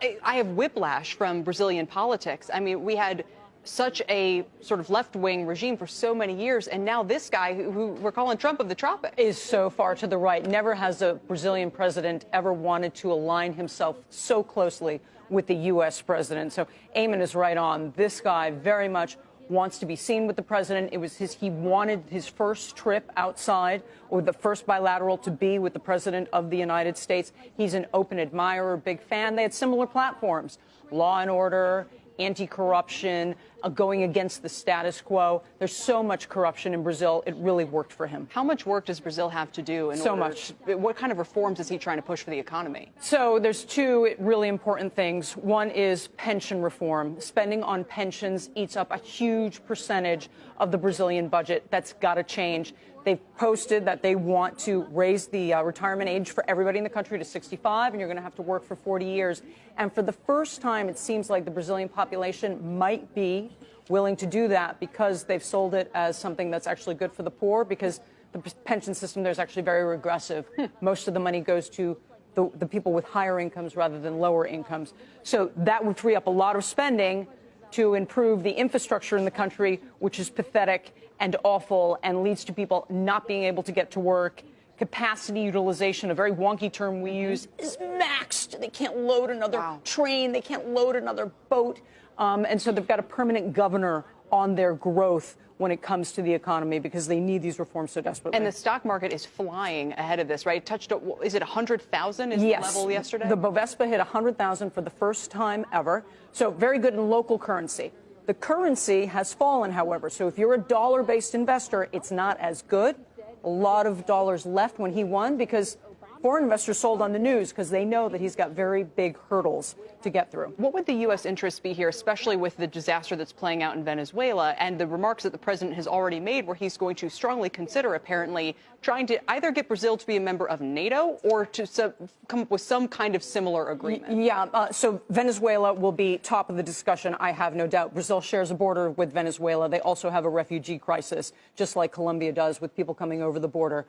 I have whiplash from Brazilian politics. I mean, we had such a sort of left-wing regime for so many years, and now this guy, who we're calling Trump of the tropics, is so far to the right. Never has a Brazilian president ever wanted to align himself so closely with the U.S. president. So Eamon is right on. This guy very much wants to be seen with the president. He wanted his first trip outside, or the first bilateral, to be with the president of the United States. He's an open admirer, big fan. They had similar platforms: law and order, anti-corruption, going against the status quo. There's so much corruption in Brazil. It really worked for him. How much work does Brazil have to do? So much. What kind of reforms is he trying to push for the economy? So there's two really important things. One is pension reform. Spending on pensions eats up a huge percentage of the Brazilian budget. That's got to change. They've posted that they want to raise the retirement age for everybody in the country to 65, and you're going to have to work for 40 years. And for the first time, it seems like the Brazilian population might be willing to do that, because they've sold it as something that's actually good for the poor, because the pension system there is actually very regressive. Most of the money goes to the people with higher incomes rather than lower incomes. So that would free up a lot of spending to improve the infrastructure in the country, which is pathetic and awful and leads to people not being able to get to work. Capacity utilization, a very wonky term we use, is maxed. They can't load another train. They can't load another boat. And so they've got a permanent governor on their growth when it comes to the economy, because they need these reforms so desperately. And the stock market is flying ahead of this, right? Touched, is it 100,000 is yes. the level yesterday? The Bovespa hit 100,000 for the first time ever. So very good in local currency. The currency has fallen, however. So if you're a dollar-based investor, it's not as good. A lot of dollars left when he won, because foreign investors sold on the news because they know that he's got very big hurdles to get through. What would the U.S. interest be here, especially with the disaster that's playing out in Venezuela and the remarks that the president has already made, where he's going to strongly consider, apparently, trying to either get Brazil to be a member of NATO or to come up with some kind of similar agreement? Yeah, so Venezuela will be top of the discussion, I have no doubt. Brazil shares a border with Venezuela. They also have a refugee crisis, just like Colombia does, with people coming over the border.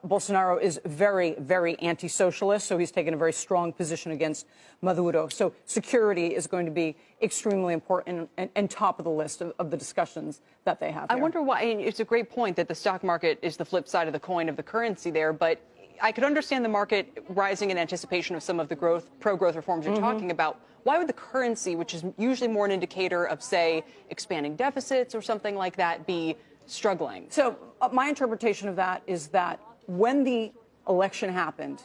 Bolsonaro is very, very anti-socialist, so he's taken a very strong position against Maduro. So security is going to be extremely important and top of the list of the discussions that they have here. I wonder why. It's a great point that the stock market is the flip side of the coin of the currency there, but I could understand the market rising in anticipation of some of the pro-growth reforms you're talking about. Why would the currency, which is usually more an indicator of, say, expanding deficits or something like that, be struggling? So my interpretation of that is that when the election happened,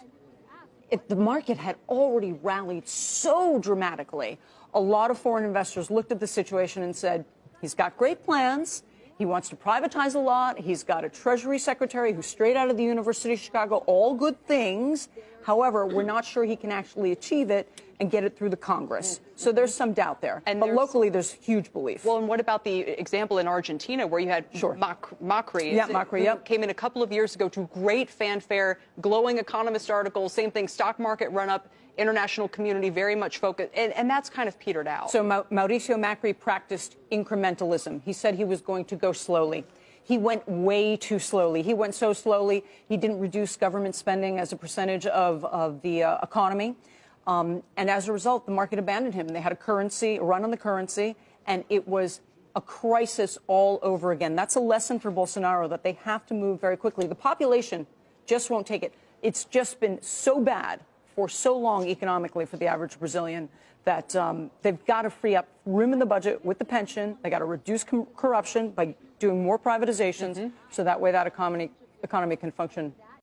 the market had already rallied so dramatically. A lot of foreign investors looked at the situation and said, he's got great plans. He wants to privatize a lot. He's got a Treasury Secretary who's straight out of the University of Chicago, all good things. However, we're not sure he can actually achieve it and get it through the Congress. So there's some doubt there. But locally, there's huge belief. Well, and what about the example in Argentina where you had Macri? Yeah, Macri, who came in a couple of years ago to great fanfare, glowing Economist articles, same thing, stock market run up, international community very much focused, and that's kind of petered out. So Mauricio Macri practiced incrementalism. He said he was going to go slowly. He went way too slowly. He went so slowly, he didn't reduce government spending as a percentage of the economy. And as a result, the market abandoned him. They had a run on the currency, and it was a crisis all over again. That's a lesson for Bolsonaro, that they have to move very quickly. The population just won't take it. It's just been so bad for so long economically for the average Brazilian that they've got to free up room in the budget with the pension. They got to reduce corruption by doing more privatizations, so that way that economy can function